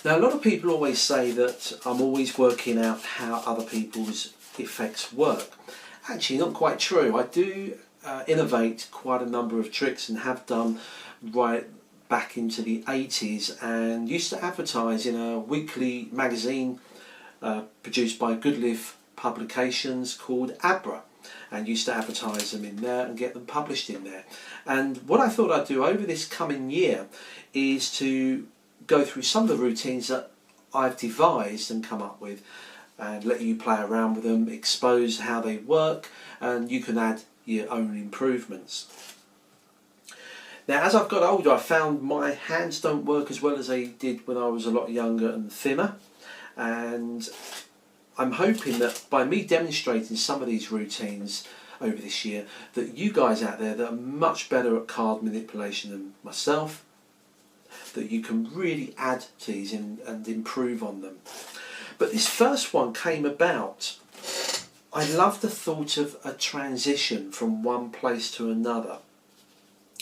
Now, a lot of people always say that I'm always working out how other people's effects work. Actually, not quite true. I do innovate quite a number of tricks and have done right back into the 80s, and used to advertise in a weekly magazine produced by Goodlive Publications called Abra, and used to advertise them in there and get them published in there. And what I thought I'd do over this coming year is to go through some of the routines that I've devised and come up with, and let you play around with them, expose how they work, and you can add your own improvements. Now, as I've got older, I found my hands don't work as well as they did when I was a lot younger and thinner, and I'm hoping that by me demonstrating some of these routines over this year, that you guys out there that are much better at card manipulation than myself, that you can really add to these and improve on them. But this first one came about, I love the thought of a transition from one place to another.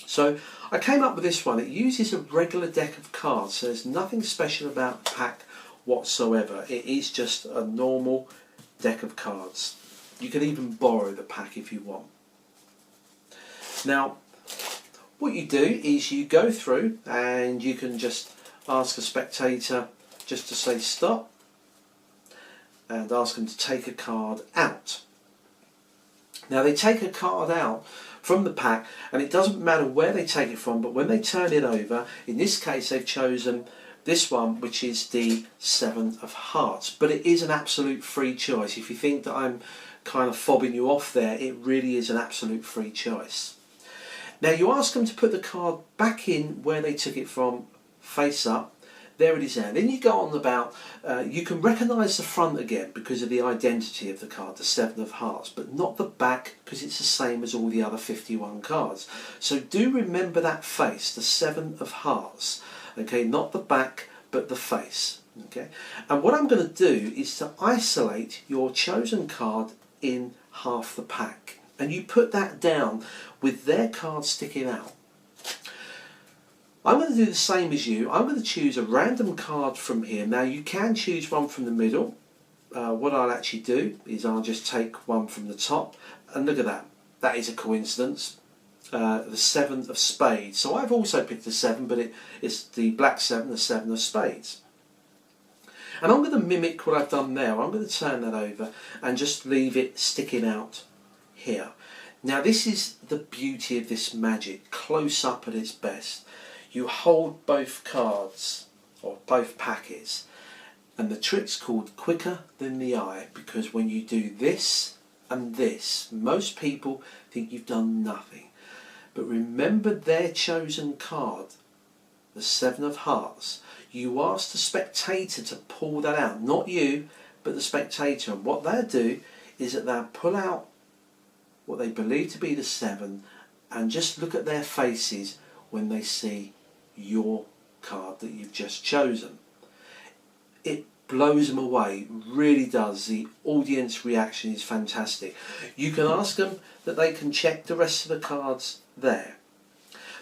So I came up with this one. It uses a regular deck of cards, so there's nothing special about the pack whatsoever. It is just a normal deck of cards. You can even borrow the pack if you want. Now, what you do is you go through and you can just ask a spectator just to say stop, and ask them to take a card out. Now, they take a card out from the pack, and it doesn't matter where they take it from, but when they turn it over, in this case they've chosen this one, which is the Seven of Hearts. But it is an absolute free choice. If you think that I'm kind of fobbing you off there, it really is an absolute free choice. Now, you ask them to put the card back in where they took it from, face up. There it is there. Then you go on about, you can recognise the front again because of the identity of the card, the Seven of Hearts, but not the back because it's the same as all the other 51 cards. So do remember that face, the Seven of Hearts. Okay, not the back, but the face. Okay, and what I'm going to do is to isolate your chosen card in half the pack, and you put that down with their card sticking out. I'm going to do the same as you. I'm going to choose a random card from here. Now, you can choose one from the middle. What I'll actually do is I'll just take one from the top, and look at that. That is a coincidence. The Seven of Spades. So I've also picked the 7, but it's the black 7, the 7 of Spades. And I'm going to mimic what I've done there. I'm going to turn that over and just leave it sticking out here. Now, this is the beauty of this magic, close up at its best. You hold both cards, or both packets, and the trick's called quicker than the eye, because when you do this and this, most people think you've done nothing. But remember their chosen card, the Seven of Hearts. You ask the spectator to pull that out, not you, but the spectator. And what they'll do is that they'll pull out what they believe to be the 7, and just look at their faces when they see your card that you've just chosen. It blows them away, really does. The audience reaction is fantastic. You can ask them that they can check the rest of the cards there.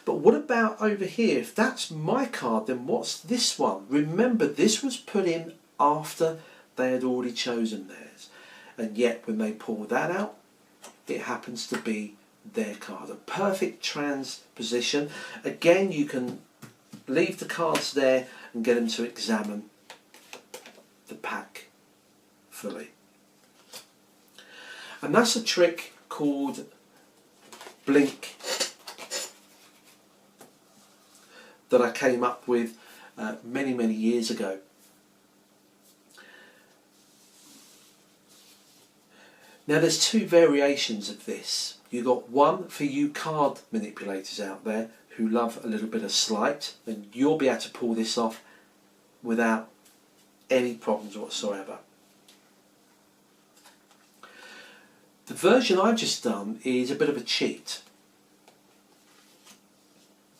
But what about over here? If that's my card, then what's this one? Remember, this was put in after they had already chosen theirs, and yet when they pull that out, it happens to be their card. A perfect transposition. Again, you can leave the cards there and get them to examine the pack fully. And that's a trick called Blink that I came up with many years ago. Now, there's 2 variations of this. You've got one for you card manipulators out there who love a little bit of sleight, and you'll be able to pull this off without any problems whatsoever. The version I've just done is a bit of a cheat.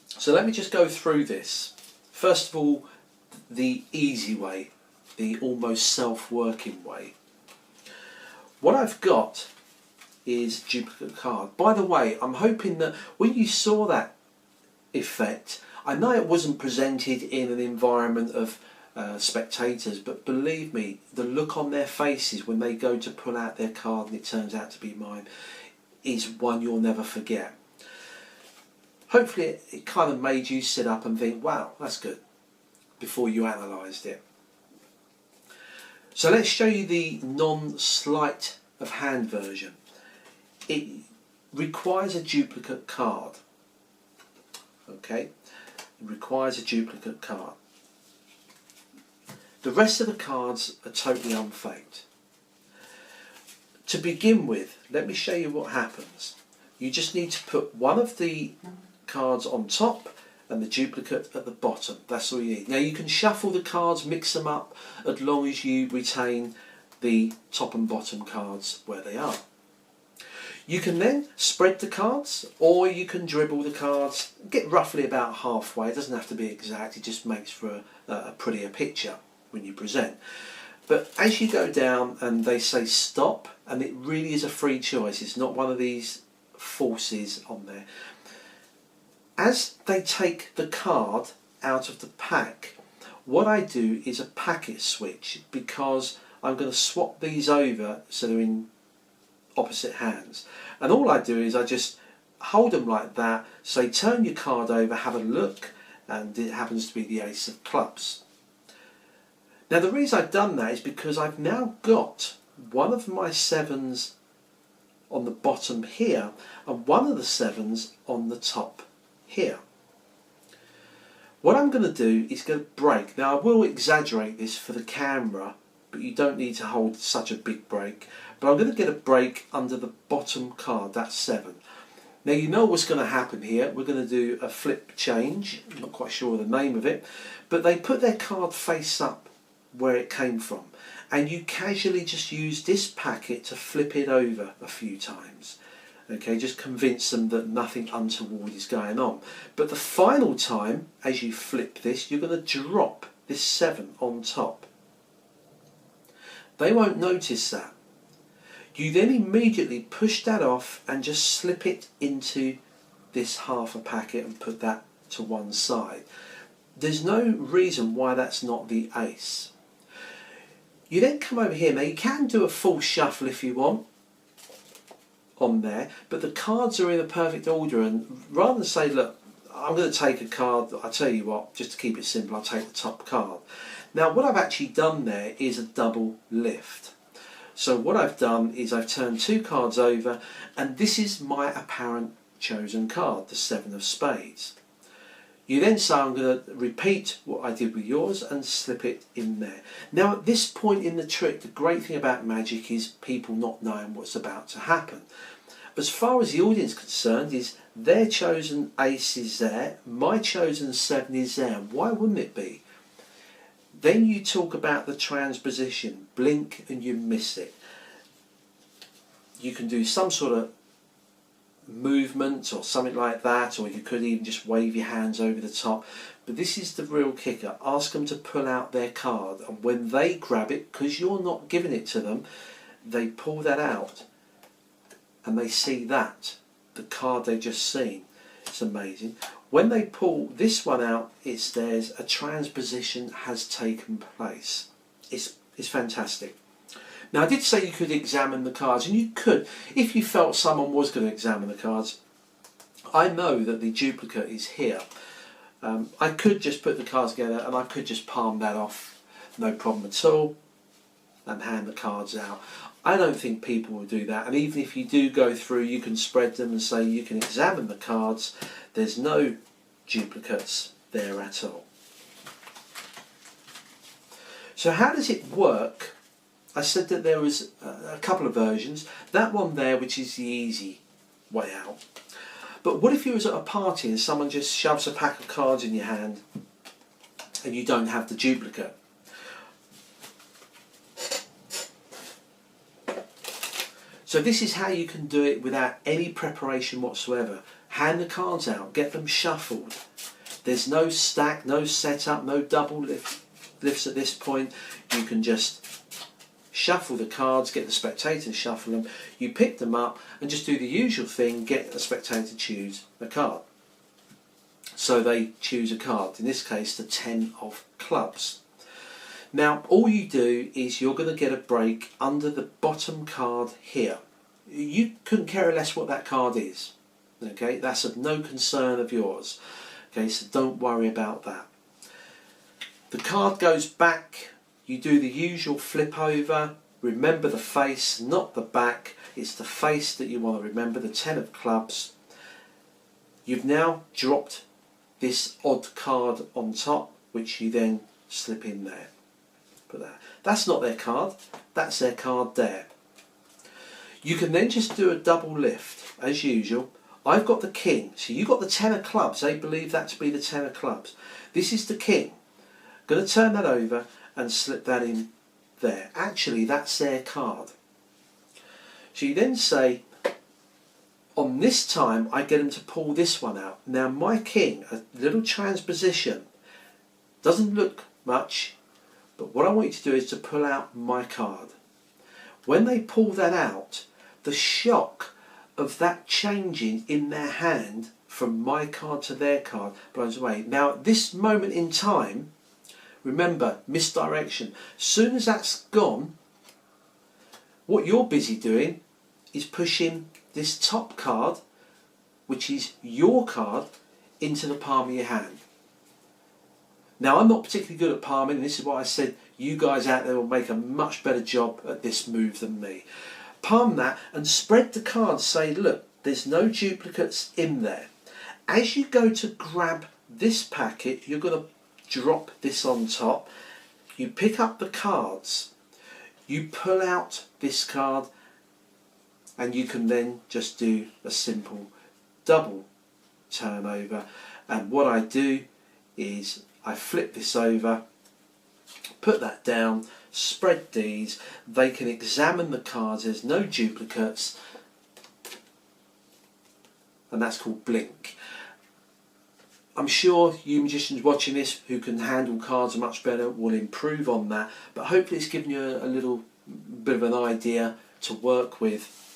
So let me just go through this. First of all, the easy way, the almost self-working way. What I've got is a duplicate card. By the way, I'm hoping that when you saw that effect, I know it wasn't presented in an environment of spectators, but believe me, the look on their faces when they go to pull out their card and it turns out to be mine is one you'll never forget. Hopefully it kind of made you sit up and think, wow, that's good, before you analysed it. So let's show you the non-sleight of hand version. It requires a duplicate card. Okay, it requires a duplicate card. The rest of the cards are totally unfaked. To begin with, let me show you what happens. You just need to put one of the cards on top and the duplicate at the bottom. That's all you need. Now you can shuffle the cards, mix them up, as long as you retain the top and bottom cards where they are. You can then spread the cards, or you can dribble the cards, get roughly about halfway. It doesn't have to be exact, it just makes for a prettier picture when you present. But as you go down and they say stop, and it really is a free choice, it's not one of these forces on there. As they take the card out of the pack, what I do is a packet switch, because I'm going to swap these over so they're in opposite hands. And all I do is I just hold them like that, say turn your card over, have a look, and it happens to be the ace of clubs. Now the reason I've done that is because I've now got one of my sevens on the bottom here and one of the sevens on the top here. What I'm going to do is go break. Now I will exaggerate this for the camera, but you don't need to hold such a big break. But I'm going to get a break under the bottom card, that's 7. Now you know what's going to happen here. We're going to do a flip change, I'm not quite sure the name of it, but they put their card face up where it came from, and you casually just use this packet to flip it over a few times. Okay, just convince them that nothing untoward is going on. But the final time, as you flip this, you're going to drop this 7 on top. They won't notice that. You then immediately push that off and just slip it into this half a packet and put that to one side. There's no reason why that's not the ace. You then come over here. Now you can do a full shuffle if you want on there, but the cards are in a perfect order, and rather than say, look, I'm going to take a card, I'll tell you what, just to keep it simple, I'll take the top card. Now what I've actually done there is a double lift. So what I've done is I've turned 2 cards over, and this is my apparent chosen card, the 7 of spades. You then say, I'm going to repeat what I did with yours and slip it in there. Now at this point in the trick, the great thing about magic is people not knowing what's about to happen. As far as the audience is concerned, is their chosen ace is there, my chosen 7 is there. Why wouldn't it be? Then you talk about the transposition, blink and you miss it. You can do some sort of movement or something like that, or you could even just wave your hands over the top. But this is the real kicker. Ask them to pull out their card, and when they grab it, because you're not giving it to them, they pull that out and they see that, the card they've just seen. It's amazing. When they pull this one out, it's theirs. A transposition has taken place. It's fantastic. Now I did say you could examine the cards, and you could if you felt someone was going to examine the cards. I know that the duplicate is here. I could just put the cards together and I could just palm that off, no problem at all, and hand the cards out. I don't think people will do that, and even if you do go through, you can spread them and say you can examine the cards. There's no duplicates there at all. So how does it work? I said that there was a couple of versions. That one there, which is the easy way out. But what if you was at a party and someone just shoves a pack of cards in your hand and you don't have the duplicate? So this is how you can do it without any preparation whatsoever. Hand the cards out, get them shuffled. There's no stack, no setup, no double lifts at this point. You can just shuffle the cards, get the spectator to shuffle them, you pick them up and just do the usual thing, get the spectator to choose a card. So they choose a card, in this case the 10 of clubs. Now all you do is you're going to get a break under the bottom card here. You couldn't care less what that card is. Okay, that's of no concern of yours. Okay, so don't worry about that. The card goes back, you do the usual flip over. Remember the face, not the back. It's the face that you want to remember, the 10 of clubs. You've now dropped this odd card on top, which you then slip in there. Put that. That's not their card, that's their card there. You can then just do a double lift, as usual. I've got the king, so you've got the 10 of clubs. They believe that to be the 10 of clubs. This is the king. Going to turn that over and slip that in there. Actually, that's their card. So you then say, on this time, I get them to pull this one out. Now my king, a little transposition, doesn't look much, but what I want you to do is to pull out my card. When they pull that out, the shock of that changing in their hand from my card to their card blows away. Now at this moment in time, remember, misdirection. Soon as that's gone, what you're busy doing is pushing this top card, which is your card, into the palm of your hand. Now I'm not particularly good at palming, and this is why I said you guys out there will make a much better job at this move than me. Palm that and spread the cards, say look, there's no duplicates in there. As you go to grab this packet, you're going to drop this on top. You pick up the cards, you pull out this card, and you can then just do a simple double turnover. And what I do is I flip this over, put that down, spread these. They can examine the cards, there's no duplicates, and that's called blink. I'm sure you magicians watching this who can handle cards much better will improve on that, but hopefully it's given you a little bit of an idea to work with